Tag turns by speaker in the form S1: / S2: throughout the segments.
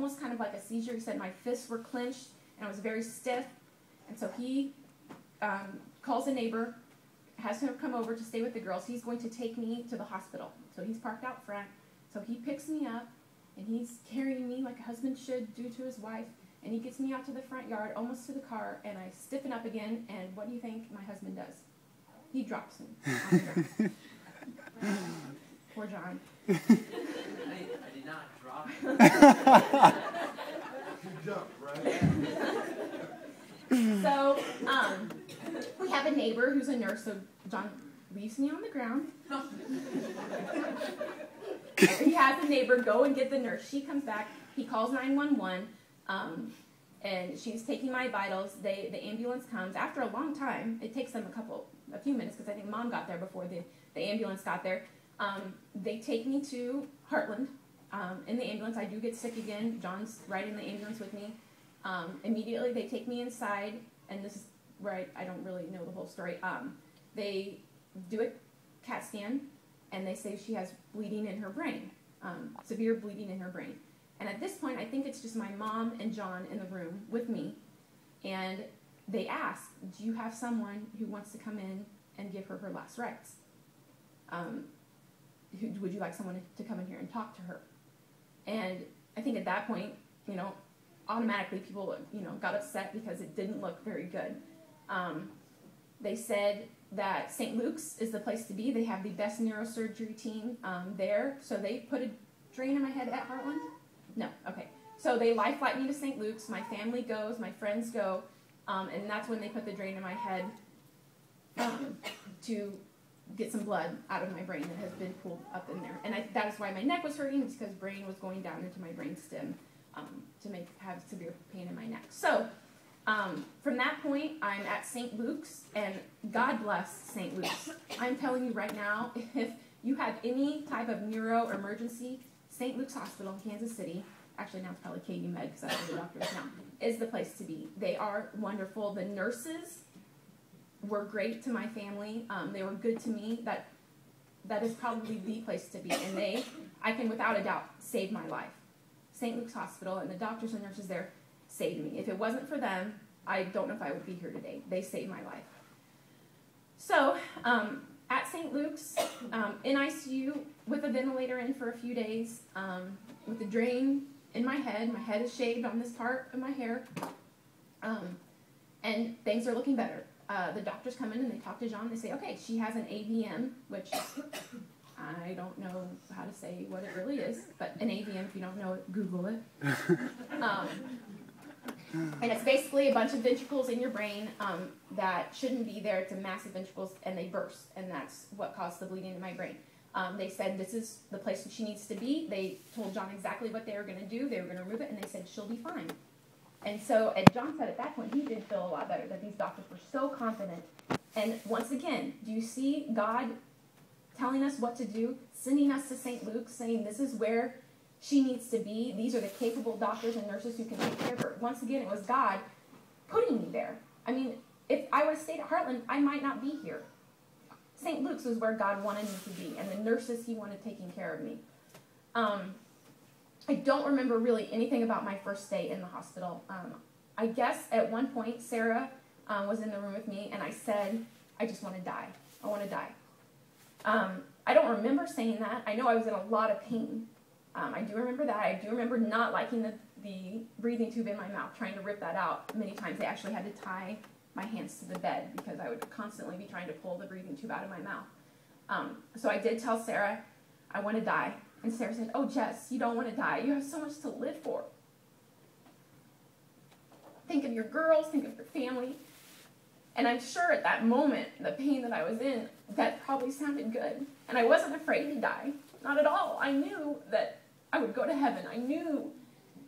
S1: almost kind of like a seizure. He said my fists were clenched and I was very stiff. And so he calls a neighbor, has him come over to stay with the girls. He's going to take me to the hospital. So he's parked out front. So he picks me up, and he's carrying me like a husband should do to his wife. And he gets me out to the front yard, almost to the car, and I stiffen up again. And what do you think my husband does? He drops me on the ground. Poor John.
S2: I did not drop him.
S3: You jumped, right?
S1: So we have a neighbor who's a nurse, so John leaves me on the ground. He has a neighbor go and get the nurse. She comes back. He calls 911, and she's taking my vitals. The ambulance comes. After a long time, it takes them a few minutes, because I think Mom got there before the ambulance got there. They take me to Heartland. In the ambulance, I do get sick again. John's right in the ambulance with me. Immediately, they take me inside, and this is where I don't really know the whole story. They do a CAT scan, and they say she has bleeding in her brain, severe bleeding in her brain. And at this point, I think it's just my mom and John in the room with me, and they ask, do you have someone who wants to come in and give her her last rites? Would you like someone to come in here and talk to her? And I think at that point, automatically people, got upset because it didn't look very good. They said that St. Luke's is the place to be. They have the best neurosurgery team there. So they put a drain in my head at Heartland? No, okay. So they life-flight me to St. Luke's. My family goes, my friends go, and that's when they put the drain in my head to get some blood out of my brain that has been pulled up in there. And that is why my neck was hurting. It's because brain was going down into my brain stem to have severe pain in my neck. So from that point, I'm at St. Luke's, and God bless St. Luke's. I'm telling you right now, if you have any type of neuro emergency, St. Luke's Hospital in Kansas City, actually now it's probably KU Med because that's where the doctor is now, is the place to be. They are wonderful. The nurses were great to my family. They were good to me. That is probably the place to be. And I can without a doubt save my life. St. Luke's Hospital and the doctors and nurses there saved me. If it wasn't for them, I don't know if I would be here today. They saved my life. So at St. Luke's, in ICU with a ventilator in for a few days, with a drain in my head is shaved on this part of my hair, and things are looking better. The doctors come in and they talk to John. They say, okay, she has an AVM, which I don't know how to say what it really is, but an AVM, if you don't know it, Google it. And it's basically a bunch of ventricles in your brain that shouldn't be there. It's a massive ventricles, and they burst, and that's what caused the bleeding in my brain. They said this is the place that she needs to be. They told John exactly what they were going to do. They were going to remove it, and they said she'll be fine. And so, and John said at that point, he did feel a lot better, that these doctors were so confident. And once again, do you see God telling us what to do, sending us to St. Luke, saying this is where she needs to be. These are the capable doctors and nurses who can take care of her. Once again, it was God putting me there. I mean, if I would have stayed at Heartland, I might not be here. St. Luke's was where God wanted me to be, and the nurses he wanted taking care of me. I don't remember really anything about my first day in the hospital. I guess at one point, Sarah was in the room with me, and I said, I just want to die. I want to die. I don't remember saying that. I know I was in a lot of pain. I do remember that. I do remember not liking the breathing tube in my mouth, trying to rip that out many times. They actually had to tie my hands to the bed because I would constantly be trying to pull the breathing tube out of my mouth. So I did tell Sarah, I want to die. And Sarah said, oh, Jess, you don't want to die. You have so much to live for. Think of your girls, think of your family. And I'm sure at that moment, the pain that I was in, that probably sounded good. And I wasn't afraid to die. Not at all. I knew that I would go to heaven. I knew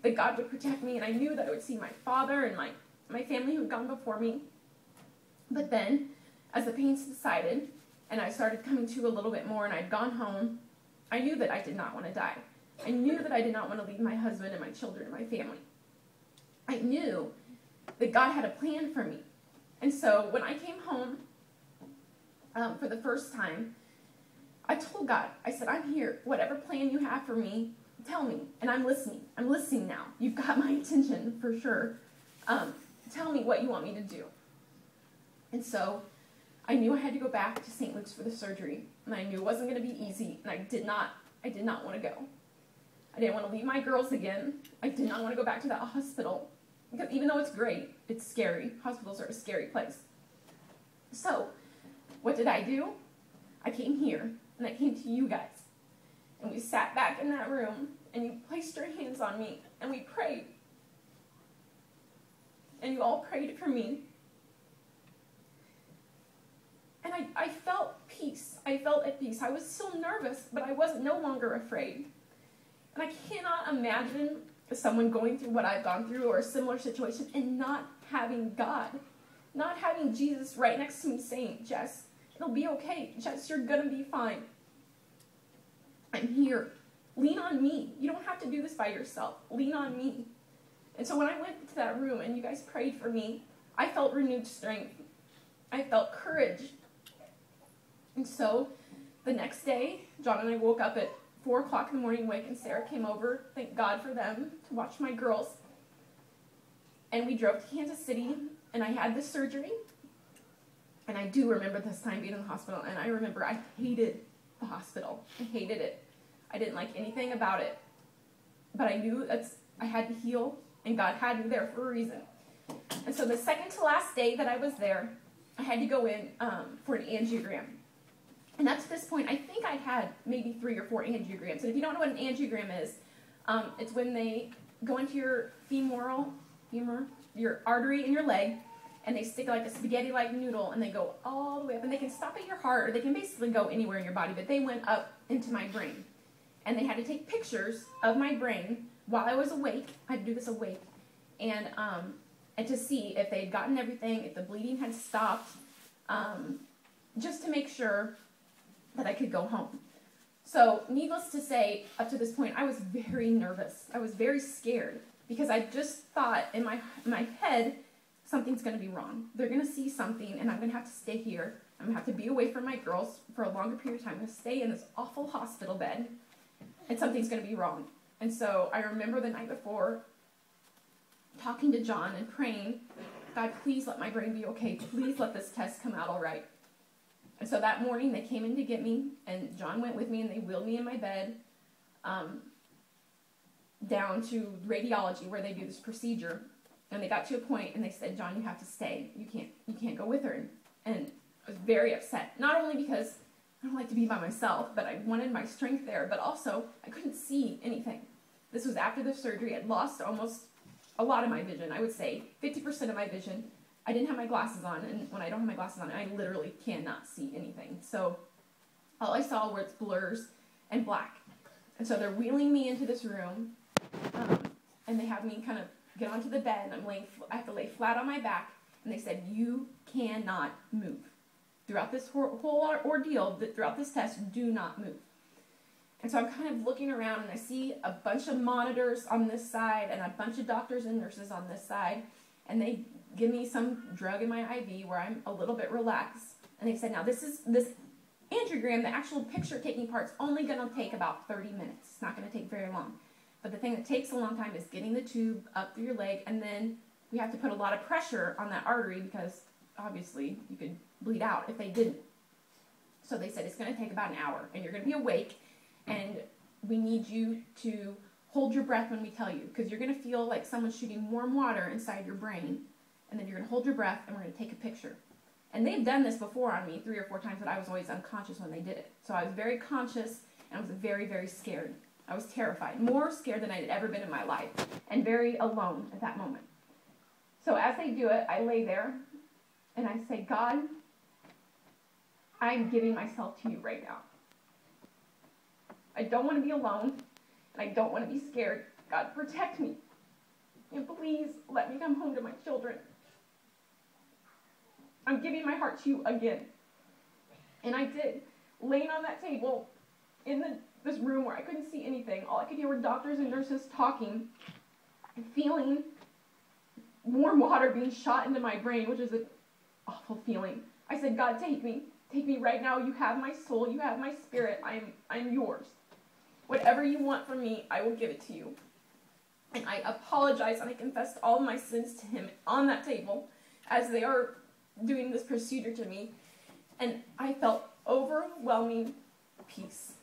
S1: that God would protect me, and I knew that I would see my father and my family who had gone before me. But then, as the pain subsided, and I started coming to a little bit more, and I'd gone home, I knew that I did not want to die. I knew that I did not want to leave my husband and my children and my family. I knew that God had a plan for me. And so when I came home for the first time, I told God, I said, I'm here. Whatever plan you have for me, tell me, and I'm listening. I'm listening now. You've got my attention for sure. Tell me what you want me to do. And so I knew I had to go back to St. Luke's for the surgery, and I knew it wasn't going to be easy, and I did not want to go. I didn't want to leave my girls again. I did not want to go back to that hospital, because even though it's great, it's scary. Hospitals are a scary place. So what did I do? I came here, and I came to you guys, and we sat back in that room, and you placed your hands on me, and we prayed. And you all prayed for me. And I felt peace. I felt at peace. I was still nervous, but I was no longer afraid. And I cannot imagine someone going through what I've gone through or a similar situation and not having God, not having Jesus right next to me saying, Jess, it'll be okay. Jess, you're going to be fine. I'm here. Lean on me. You don't have to do this by yourself. Lean on me. And so when I went to that room and you guys prayed for me, I felt renewed strength. I felt courage. And so the next day, John and I woke up at 4 o'clock in the morning awake, and Sarah came over, thank God for them, to watch my girls. And we drove to Kansas City, and I had this surgery. And I do remember this time being in the hospital, and I remember I hated the hospital. I hated it. I didn't like anything about it. But I knew I had to heal, and God had me there for a reason. And so the second to last day that I was there, I had to go in for an angiogram. And up to this point, I think I'd had maybe 3 or 4 angiograms. And if you don't know what an angiogram is, it's when they go into your femur, your artery in your leg, and they stick like a spaghetti-like noodle, and they go all the way up. And they can stop at your heart, or they can basically go anywhere in your body. But they went up into my brain. And they had to take pictures of my brain while I was awake. I had to do this awake. And to see if they had gotten everything, if the bleeding had stopped, just to make sure that I could go home. So needless to say, up to this point, I was very nervous. I was very scared because I just thought in my head, something's going to be wrong. They're going to see something, and I'm going to have to stay here. I'm going to have to be away from my girls for a longer period of time. I'm going to stay in this awful hospital bed, and something's going to be wrong. And so I remember the night before talking to John and praying, God, please let my brain be okay. Please let this test come out all right. And so that morning they came in to get me, and John went with me, and they wheeled me in my bed down to radiology where they do this procedure. And they got to a point, and they said, John, you have to stay. You can't go with her. And I was very upset, not only because I don't like to be by myself, but I wanted my strength there, but also I couldn't see anything. This was after the surgery. I'd lost almost a lot of my vision. I would say 50% of my vision. I didn't have my glasses on, and when I don't have my glasses on, I literally cannot see anything. So all I saw were blurs and black. And so they're wheeling me into this room, and they have me kind of get onto the bed, and I have to lay flat on my back, and they said, you cannot move. Throughout this whole ordeal, throughout this test, do not move. And so I'm kind of looking around, and I see a bunch of monitors on this side and a bunch of doctors and nurses on this side, and they give me some drug in my IV where I'm a little bit relaxed. And they said, now this angiogram, the actual picture taking part's only going to take about 30 minutes. It's not going to take very long. But the thing that takes a long time is getting the tube up through your leg, and then we have to put a lot of pressure on that artery because obviously you could bleed out if they didn't. So they said it's going to take about an hour, and you're going to be awake, and we need you to hold your breath when we tell you, because you're going to feel like someone's shooting warm water inside your brain, and then you're going to hold your breath, and we're going to take a picture. And they've done this before on me 3 or 4 times, but I was always unconscious when they did it. So I was very conscious, and I was very, very scared. I was terrified, more scared than I had ever been in my life, and very alone at that moment. So as they do it, I lay there, and I say, God, I'm giving myself to you right now. I don't want to be alone, and I don't want to be scared. God, protect me, and please let me come home to my children. I'm giving my heart to you again. And I did, laying on that table in this room where I couldn't see anything. All I could hear were doctors and nurses talking, and feeling warm water being shot into my brain, which is an awful feeling. I said, God, take me right now. You have my soul. You have my spirit. I'm yours. Whatever you want from me, I will give it to you. And I apologized and I confessed all of my sins to him on that table as they are doing this procedure to me. And I felt overwhelming peace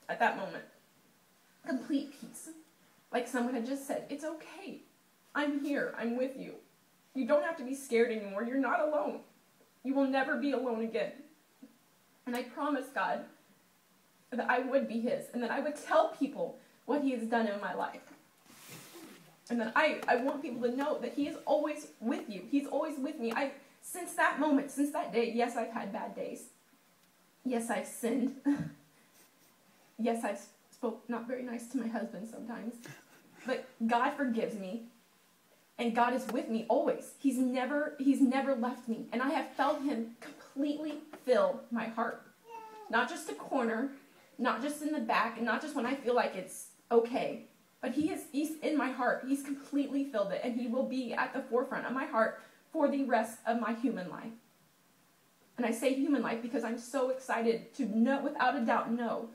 S1: at that moment. Complete peace. Like someone had just said, it's okay. I'm here. I'm with you. You don't have to be scared anymore. You're not alone. You will never be alone again. And I promised God that I would be his and that I would tell people what he has done in my life. And that I want people to know that he is always with you. He's always with me. Since that moment, since that day, yes, I've had bad days. Yes, I've sinned. Yes, I've spoke not very nice to my husband sometimes. But God forgives me. And God is with me always. He's never left me. And I have felt him completely fill my heart. Not just a corner, not just in the back, and not just when I feel like it's okay. But he's in my heart. He's completely filled it. And he will be at the forefront of my heart for the rest of my human life. And I say human life because I'm so excited to know, without a doubt, know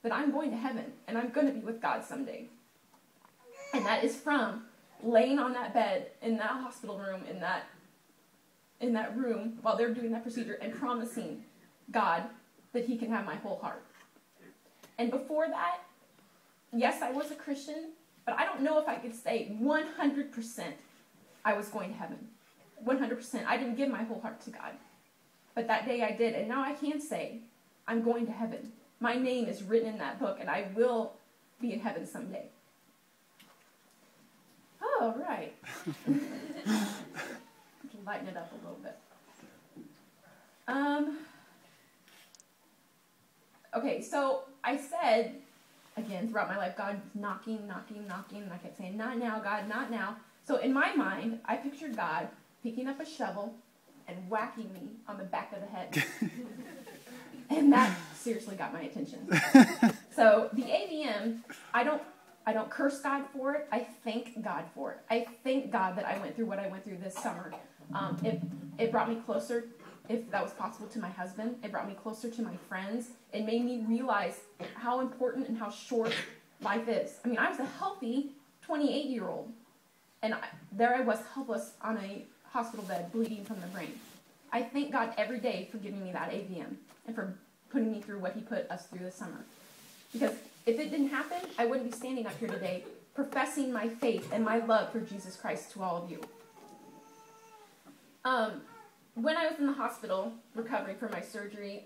S1: that I'm going to heaven and I'm going to be with God someday. And that is from laying on that bed in that hospital room, in that room while they're doing that procedure and promising God that he can have my whole heart. And before that, yes, I was a Christian, but I don't know if I could say 100% I was going to heaven. 100%. I didn't give my whole heart to God. But that day I did, and now I can say I'm going to heaven. My name is written in that book, and I will be in heaven someday. Oh, right. Lighten it up a little bit. Okay, so I said, again, throughout my life, God knocking, and I kept saying, not now, God, not now. So in my mind, I pictured God picking up a shovel and whacking me on the back of the head. And that seriously got my attention. So the AVM, I don't curse God for it. I thank God for it. I thank God that I went through what I went through this summer. It brought me closer, if that was possible, to my husband. It brought me closer to my friends. It made me realize how important and how short life is. I mean, I was a healthy 28-year-old. And there I was, helpless on a hospital bed, bleeding from the brain. I thank God every day for giving me that AVM and for putting me through what he put us through this summer. Because if it didn't happen, I wouldn't be standing up here today professing my faith and my love for Jesus Christ to all of you. When I was in the hospital recovering from my surgery,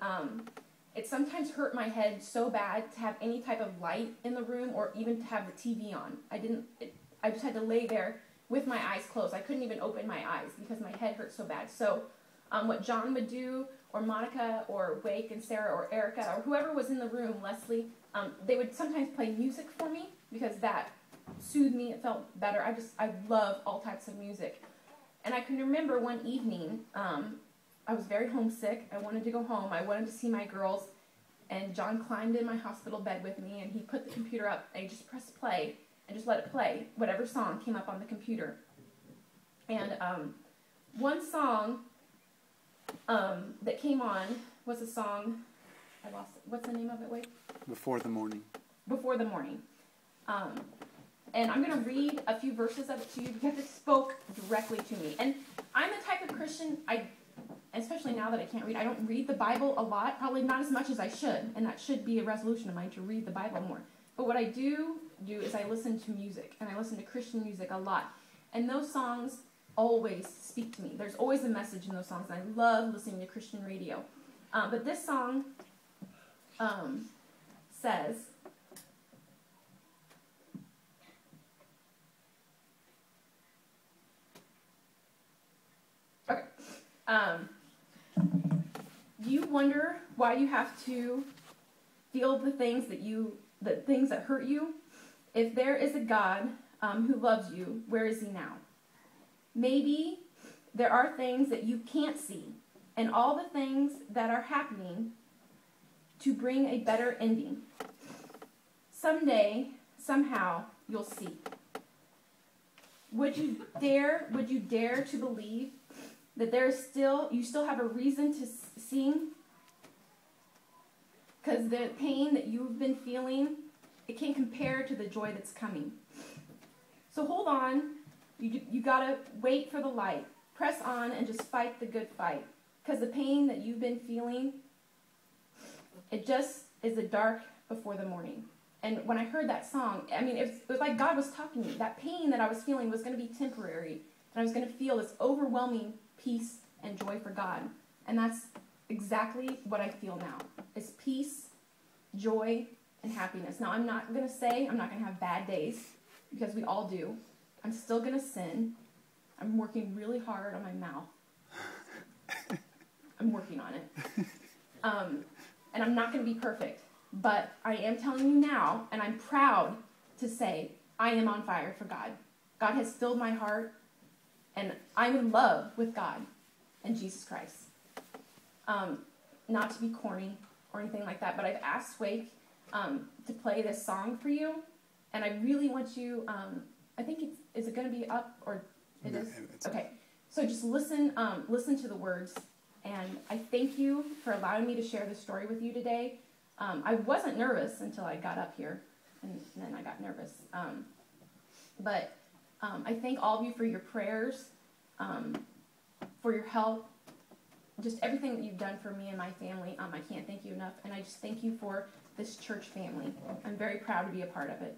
S1: it sometimes hurt my head so bad to have any type of light in the room or even to have the TV on. I just had to lay there with my eyes closed. I couldn't even open my eyes because my head hurt so bad. So what John would do, or Monica, or Wake and Sarah, or Erica, or whoever was in the room, Leslie, they would sometimes play music for me because that soothed me. It felt better. I love all types of music. And I can remember one evening, I was very homesick. I wanted to go home. I wanted to see my girls. And John climbed in my hospital bed with me, and he put the computer up, and he just pressed play, and just let it play, whatever song came up on the computer. And one song that came on was a song, I lost it. What's the name of it, Wade?
S4: Before the Morning.
S1: Before the Morning. And I'm going to read a few verses of it to you because it spoke directly to me. And I'm the type of Christian, especially now that I can't read, I don't read the Bible a lot, probably not as much as I should. And that should be a resolution of mine, to read the Bible more. But what I do is I listen to music, and I listen to Christian music a lot. And those songs always speak to me. There's always a message in those songs, and I love listening to Christian radio. But this song says, okay, you wonder why you have to feel the things that hurt you? If there is a God who loves you, where is he now? Maybe there are things that you can't see, and all the things that are happening to bring a better ending. Someday, somehow, you'll see. Would you dare to believe that you still have a reason to sing? Because the pain that you've been feeling it can't compare to the joy that's coming. So hold on. You gotta wait for the light. Press on and just fight the good fight. Because the pain that you've been feeling, it just is the dark before the morning. And when I heard that song, I mean, it was like God was talking to me. That pain that I was feeling was going to be temporary. And I was going to feel this overwhelming peace and joy for God. And that's exactly what I feel now. It's peace, joy, and happiness. Now, I'm not going to say I'm not going to have bad days, because we all do. I'm still going to sin. I'm working really hard on my mouth. I'm working on it. And I'm not going to be perfect. But I am telling you now, and I'm proud to say, I am on fire for God. God has filled my heart, and I'm in love with God and Jesus Christ. Not to be corny or anything like that, but I've asked Wake to play this song for you, and I really want you, I think is it going to be up, or it is? Okay, so just listen to the words, and I thank you for allowing me to share this story with you today. I wasn't nervous until I got up here, and then I got nervous. But I thank all of you for your prayers, for your help, just everything that you've done for me and my family. I can't thank you enough, and I just thank you for this church family. I'm very proud to be a part of it.